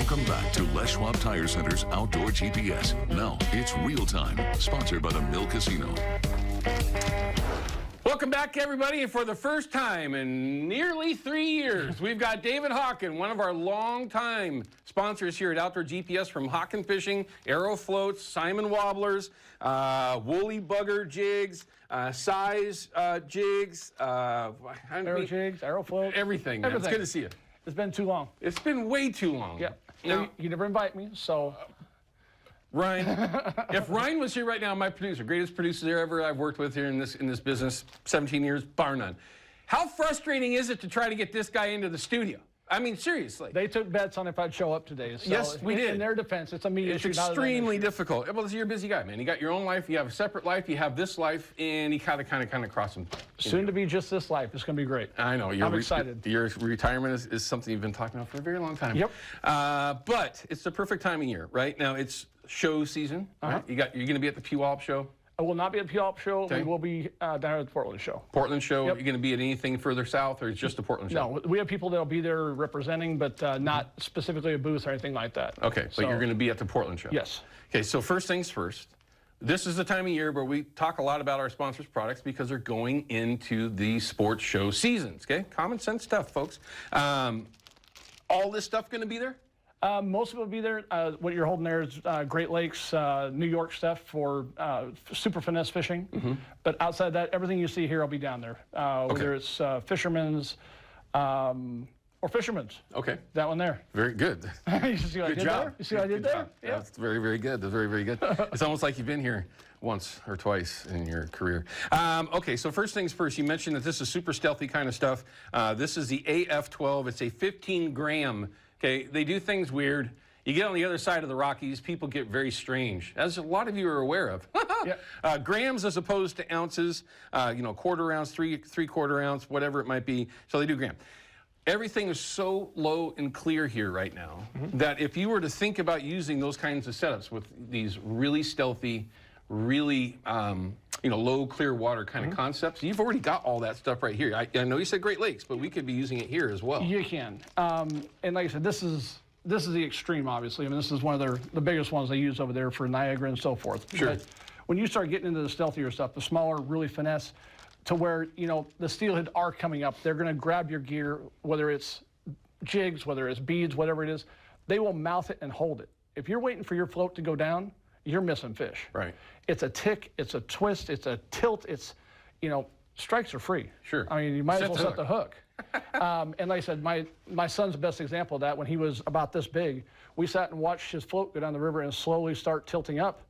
Welcome back to Les Schwab Tire Center's Outdoor GPS. Now it's real time, sponsored by the Mill Casino. Welcome back, everybody. And for the first time in nearly 3 years, we've got David Hawken, one of our longtime sponsors here at Outdoor GPS, from Hawken Fishing, Arrow Floats, Simon Wobblers, Woolly Bugger Jigs, Size Jigs, Arrow Jigs, Arrow Float. Everything, man. It's good to see you. It's been too long. It's been way too long. Yeah. Now, you never invite me, so... Ryan, if Ryan was here right now, my producer, greatest producer ever I've worked with here in this business, 17 years, bar none. How frustrating is it to try to get this guy into the studio? I mean, seriously. They took bets on if I'd show up today. So yes, we did. In their defense, it's a me issue. It's extremely difficult. Well, you're a busy guy, man. You got your own life, you have a separate life, you have this life, and you kind of cross them. Soon to be just this life. It's going to be great. I know. I'm excited. Your retirement is something you've been talking about for a very long time. Yep. But it's the perfect time of year, right? Now it's show season. Right? You're going to be at the Puyallup show. I will not be at the Puyallup show. Okay. We will be down at the Portland show. Portland show. Yep. You're going to be at anything further south, or it's just a Portland show? No, we have people that'll be there representing, but not specifically a booth or anything like that. Okay, so you're going to be at the Portland show. Yes. Okay, so first things first. This is the time of year where we talk a lot about our sponsors' products because they're going into the sports show seasons. Okay, common sense stuff, folks. All this stuff going to be there? Most of it will be there. What you're holding there is Great Lakes, New York stuff for super finesse fishing. Mm-hmm. But outside of that, everything you see here will be down there. Whether it's fishermen's or fishermen's. Okay. That one there. Very good. You see what I did there? You see what I did there? Yeah. That's very, very good. That's very, very good. It's almost like you've been here once or twice in your career. Okay, so first things first, you mentioned that this is super stealthy kind of stuff. This is the AF-12. It's a 15-gram. Okay, they do things weird. You get on the other side of the Rockies, people get very strange, as a lot of you are aware of. Yep. Grams as opposed to ounces, quarter ounce, three-quarter ounce, whatever it might be. So they do gram. Everything is so low and clear here right now that if you were to think about using those kinds of setups with these really stealthy, really low clear water kind of concepts, you've already got all that stuff right here. I know you said Great Lakes, but we could be using it here as well. You can. And like I said, this is the extreme, obviously. I mean, this is one of the biggest ones they use over there for Niagara and so forth. Sure. But when you start getting into the stealthier stuff, the smaller, really finesse, to where, the steelhead are coming up, they're going to grab your gear, whether it's jigs, whether it's beads, whatever it is, they will mouth it and hold it. If you're waiting for your float to go down, you're missing fish. Right. It's a tick, it's a twist, it's a tilt, it's, strikes are free. Sure. I mean, you might as well set the hook. And like I said, my son's the best example of that. When he was about this big, we sat and watched his float go down the river and slowly start tilting up.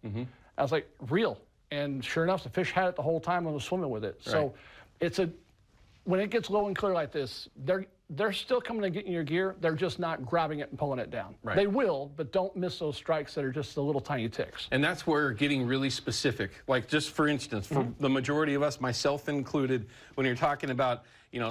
I was like, real. And sure enough, the fish had it the whole time and was swimming with it. Right. So when it gets low and clear like this, they're still coming to get in your gear. They're just not grabbing it and pulling it down. Right. They will, but don't miss those strikes that are just the little tiny ticks. And that's where getting really specific, like just for instance, for the majority of us, myself included, when you're talking about,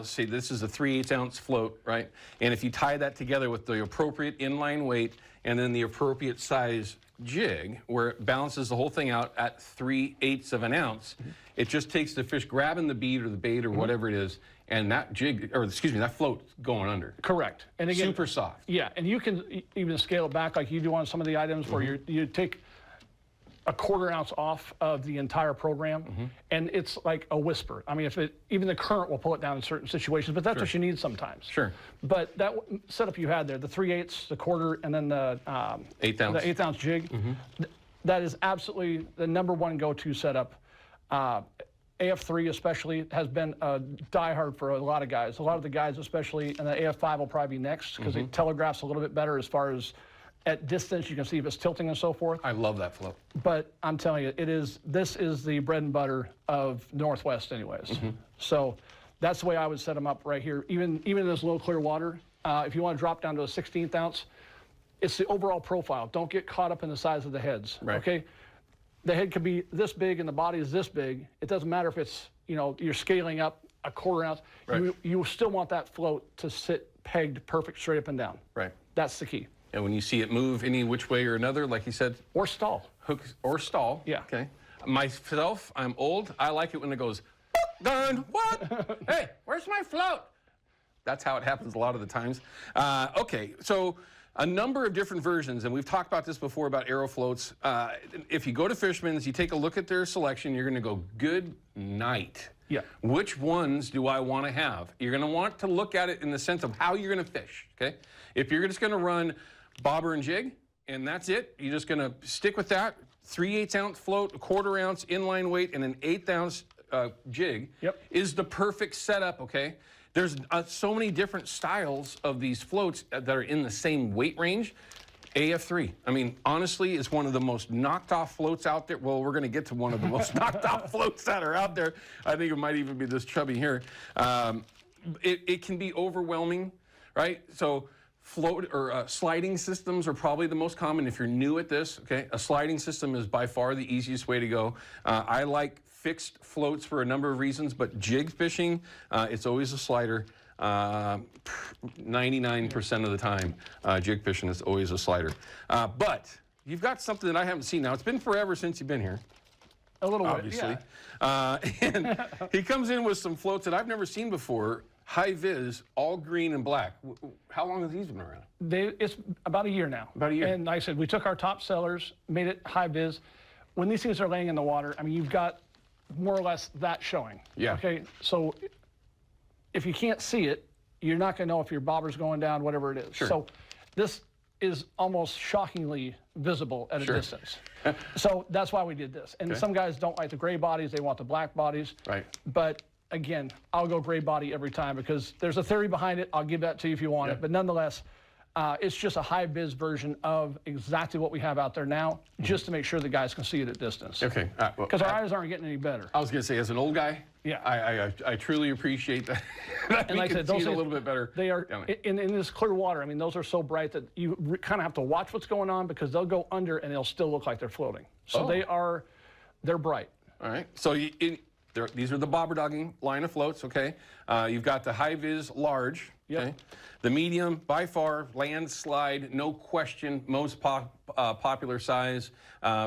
say this is a 3/8 ounce float, right? And if you tie that together with the appropriate inline weight and then the appropriate size jig, where it balances the whole thing out at 3/8 of an ounce, it just takes the fish grabbing the bead or the bait or whatever it is, and that jig, or excuse me, that float going under. Correct. And again, super soft. Yeah, and you can even scale it back like you do on some of the items where you take a 1/4 ounce off of the entire program, and it's like a whisper. I mean, even the current will pull it down in certain situations, but that's what you need sometimes. Sure. But that setup you had there, the 3/8, the 1/4, and then the 1/8 ounce. the 1/8 ounce jig, that is absolutely the #1 go-to setup. AF3 especially has been a diehard for a lot of guys. A lot of the guys especially, and the AF5 will probably be next because it telegraphs a little bit better as far as at distance, you can see if it's tilting and so forth. I love that float. But I'm telling you, this is the bread and butter of Northwest anyways. So that's the way I would set them up right here. Even in this low clear water, if you want to drop down to a 1/16 ounce, it's the overall profile. Don't get caught up in the size of the heads, okay? The head could be this big and the body is this big. It doesn't matter if it's, you're scaling up a 1/4 ounce. Right. You still want that float to sit pegged perfect straight up and down. Right. That's the key. And when you see it move any which way or another, like you said. Or stall. Hook or stall. Yeah. Okay. Myself, I'm old. I like it when it goes, done, what? Hey, where's my float? That's how it happens a lot of the times. Okay, so a number of different versions, and we've talked about this before about aero floats. If you go to Fishman's, you take a look at their selection, you're going to go, good night. Yeah. Which ones do I want to have? You're going to want to look at it in the sense of how you're going to fish, okay? If you're just going to run bobber and jig, and that's it, you're just going to stick with that, 3/8 ounce float, a 1/4 ounce inline weight, and an 1/8 ounce jig is the perfect setup, okay? There's so many different styles of these floats that are in the same weight range. AF3, I mean, honestly, it's one of the most knocked off floats out there. Well, we're going to get to one of the most knocked off floats that are out there. I think it might even be this chubby here. It can be overwhelming, right? So float or sliding systems are probably the most common if you're new at this, okay? A sliding system is by far the easiest way to go. I like fixed floats for a number of reasons, but jig fishing, it's always a slider. 99% of the time, jig fishing is always a slider. But you've got something that I haven't seen now. It's been forever since you've been here. A little bit, obviously. yeah. And he comes in with some floats that I've never seen before. High vis, all green and black. How long have these been around? It's about a year now. About a year. And like I said, we took our top sellers, made it high vis. When these things are laying in the water, I mean, you've got more or less that showing. Yeah. Okay, so if you can't see it, you're not going to know if your bobber's going down, whatever it is. Sure. So this is almost shockingly visible at a distance. So that's why we did this. And some guys don't like the gray bodies, they want the black bodies. Right. But again, I'll go gray body every time because there's a theory behind it. I'll give that to you if you want it. But nonetheless, it's just a high vis version of exactly what we have out there now, just to make sure the guys can see it at distance. Okay. Because our eyes aren't getting any better. I was going to say, as an old guy, I truly appreciate that. That and we like I can said, see it a little bit better. They are in this clear water. I mean, those are so bright that you kind of have to watch what's going on because they'll go under and they'll still look like they're floating. So they're bright. All right. So these are the bobber dogging line of floats. Okay. You've got the high vis large. Okay. The medium, by far, landslide, no question, most popular size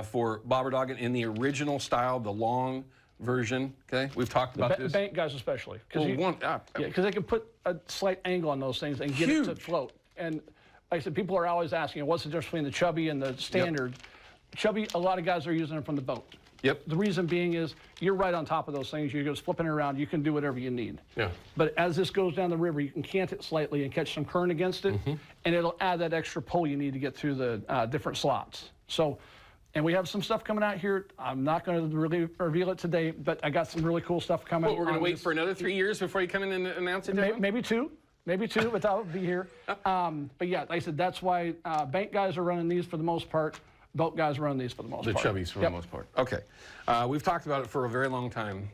for bobber dogging in the original style, the long version. Okay, we've talked about this. Bank guys especially, because they can put a slight angle on those things and get it to float. And like I said, people are always asking, what's the difference between the chubby and the standard? Chubby, a lot of guys are using them from the boat. The reason being is you're right on top of those things. You're just flipping it around. You can do whatever you need. But as this goes down the river, you can cant it slightly and catch some current against it, and it'll add that extra pull you need to get through the different slots. So, and we have some stuff coming out here. I'm not going to really reveal it today, but I got some really cool stuff coming. But we're going to wait for another 3 years before you come in and announce it? Maybe two, but that'll be here. But yeah, like I said, that's why bank guys are running these for the most part. Boat guys run these for the most part. The chubbies for the most part. Okay. We've talked about it for a very long time,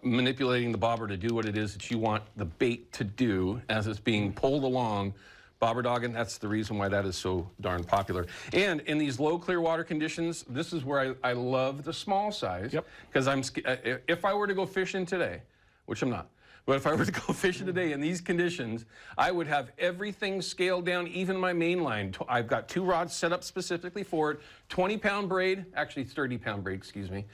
manipulating the bobber to do what it is that you want the bait to do as it's being pulled along. Bobber dogging, that's the reason why that is so darn popular. And in these low clear water conditions, this is where I love the small size. Because if I were to go fishing today, which I'm not, but if I were to go fishing today in these conditions, I would have everything scaled down, even my main line. I've got 2 rods set up specifically for it, 20-pound braid, actually 30-pound braid, excuse me,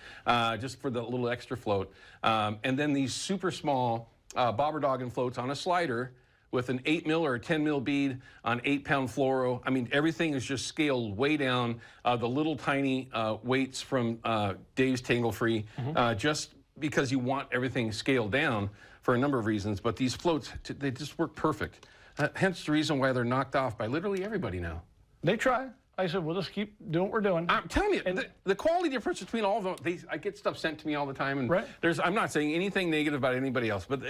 just for the little extra float. And then these super small bobber dogging floats on a slider with an 8 mil or a 10 mil bead on 8-pound fluoro. I mean, everything is just scaled way down. The little tiny weights from Dave's Tangle Free, just because you want everything scaled down for a number of reasons, but these floats, they just work perfect. Hence the reason why they're knocked off by literally everybody now. They try. I said, we'll just keep doing what we're doing. I'm telling you, the quality difference between all of them, I get stuff sent to me all the time, and I'm not saying anything negative about anybody else, but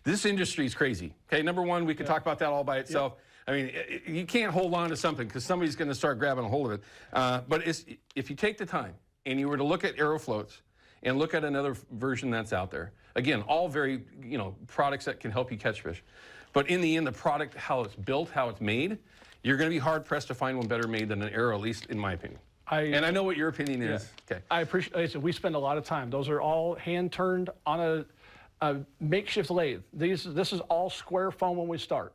this industry is crazy. Okay, number one, we could talk about that all by itself. I mean, you can't hold on to something because somebody's going to start grabbing a hold of it. But if you take the time and you were to look at Aerofloats and look at another version that's out there, again, all very, products that can help you catch fish. But in the end, the product, how it's built, how it's made, you're going to be hard-pressed to find one better made than an Aero, at least in my opinion. And I know what your opinion is. Okay. I appreciate it. We spend a lot of time. Those are all hand-turned on a makeshift lathe. This is all square foam when we start,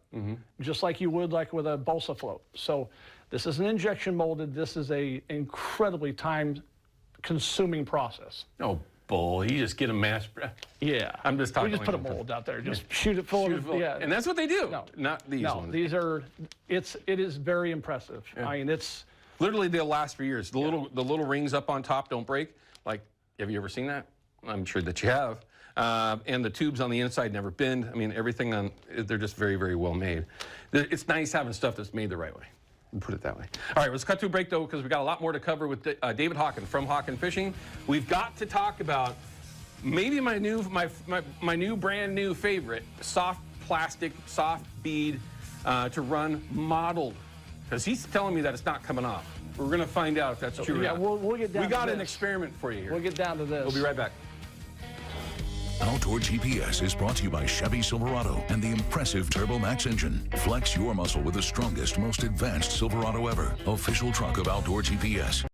just like you would like with a balsa float. So this is an injection molded. This is a incredibly time-consuming process. Oh, bowl. You just get a mashed. Yeah. I'm just talking. We just put a like mold out there. Just shoot it full. Shoot it full. Yeah. And that's what they do. No. Not these No, ones. these are. It is very impressive. Yeah. I mean, it's. Literally, they'll last for years. The little rings up on top don't break. Like, have you ever seen that? I'm sure that you have. And the tubes on the inside never bend. I mean, everything on, they're just very, very well made. It's nice having stuff that's made the right way. Put it that way. All right, let's cut to a break, though, because we've got a lot more to cover with David Hawken from Hawken Fishing. We've got to talk about maybe my new brand new favorite, soft plastic, soft bead to run modeled. Because he's telling me that it's not coming off. We're going to find out if that's true. Yeah, we'll get down to We got this. an experiment for you here. We'll get down to this. We'll be right back. Outdoor GPS is brought to you by Chevy Silverado and the impressive Turbo Max engine. Flex your muscle with the strongest, most advanced Silverado ever. Official truck of Outdoor GPS.